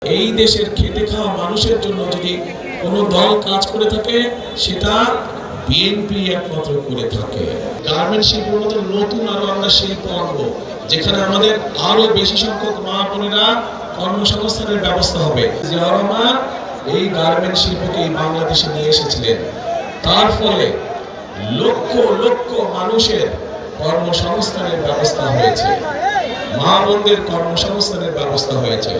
এই দেশের খেটে খাওয়া মানুষের জন্য যদি কোনো দল কাজ করে থাকে সেটা বিএনপি একমাত্র করে থাকে। গার্মেন্টস শিল্পের মতো নতুন আরো আমরা শিল্প আনবো, যেখানে আমাদের আরো বেশি সংখ্যক মা বোনেরা কর্মসংস্থানের ব্যবস্থা হবে। জিয়াউর রহমান এই গার্মেন্টস শিল্পকে এই বাংলাদেশে নিয়ে এসেছিলেন, তার ফলে লক্ষ লক্ষ মানুষের কর্মসংস্থানের ব্যবস্থা হয়েছে, মা বোনদের কর্মসংস্থানের ব্যবস্থা হয়েছে।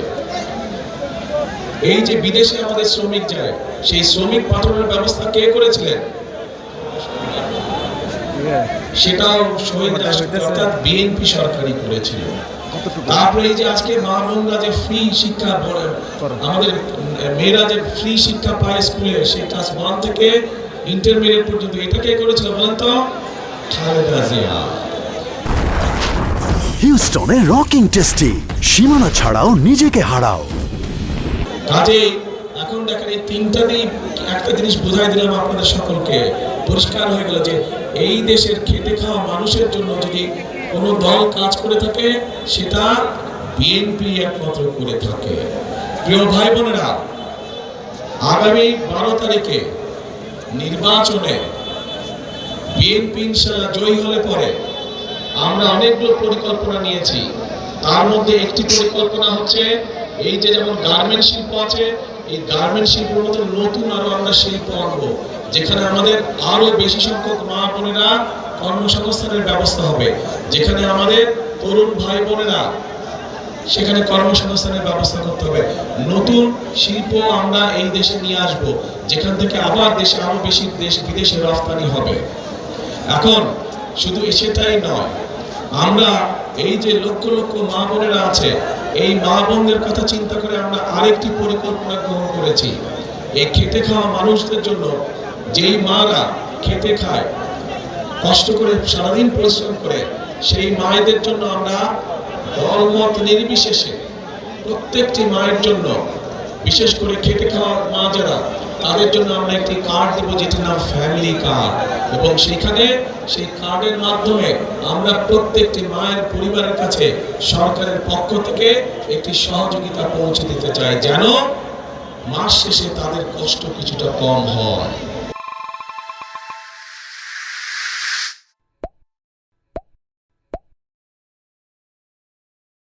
এই যে বিদেশে আমাদের শ্রমিক যায়, সেই শ্রমিক পাঠানোর ব্যবস্থা কে করেছিলেন? সেটাও শহীদ রাষ্ট্রপতি অর্থাৎ বিএনপি সরকারই করেছিল। তারপরে এই যে আজকে মা বোনরা যে ফ্রি শিক্ষা, আমাদের মেয়েরা যে ফ্রি শিক্ষা পায় স্কুলে, সেই ক্লাস 1 থেকে ইন্টারমিডিয়েট পর্যন্ত, এটা কে করেছিল বলেন তো? খালেদা জিয়া। হিউস্টনে রকিং টেস্টি, সীমানা ছাড়াও নিজেকে হারাও। কাজে এখন দেখেন এই তিনটা দিয়ে একটা জিনিস বোঝাই দিলাম আপনাদের সকলকে, পরিষ্কার হয়ে গেল যে এই দেশের খেটে খাওয়া মানুষের জন্য যদি কোনো দল কাজ করে থাকে সেটা বিএনপি একমাত্র করে থাকে। প্রিয় ভাই বোনেরা, আগামী 12 তারিখে নির্বাচনে বিএনপি ইনশাআল্লাহ জয়ী হলে পরে আমরা অনেকগুলো পরিকল্পনা নিয়েছি। তার মধ্যে একটি পরিকল্পনা হচ্ছে এই যে যেমন গার্মেন্টস শিল্প আছে, এই গার্মেন্টস শিল্পের মতো নতুন আরো আমরা শিল্প আনবো, যেখানে আমাদের আরো বেশি সংখ্যক মা বোনেরা কর্মসংস্থানের ব্যবস্থা হবে, যেখানে আমাদের তরুণ ভাই বোনেরা সেখানে কর্মসংস্থানের ব্যবস্থা করতে হবে। নতুন শিল্প আমরা এই দেশে নিয়ে আসব, যেখান থেকে আবার দেশে আরো বেশি বিদেশে রপ্তানি হবে। এখন শুধু সেটাই নয়, আমরা এই যে লক্ষ লক্ষ মা বোনেরা আছে, এই মা বোনদের কথা চিন্তা করে আমরা আরেকটি পরিকল্পনা গ্রহণ করেছি। এই খেটে খাওয়া মানুষদের জন্য, যেই মারা খেটে খায়, কষ্ট করে সারাদিন পরিশ্রম করে, সেই মায়েদের জন্য আমরা দলমত নির্বিশেষে প্রত্যেকটি মায়ের জন্য, বিশেষ করে খেটে খাওয়া মা যারা, তাদের জন্য আমরা একটি কার্ড দেব, যেটির নাম ফ্যামিলি কার্ড। এবং সেখানে সেই কার্ডের মাধ্যমে আমরা প্রত্যেকটি মায়ের পরিবারের কাছে সরকারের পক্ষ থেকে একটি সহযোগিতা পৌঁছে দিতে চাই, যেন মাস শেষে তাদের কষ্ট কিছুটা কম হয়।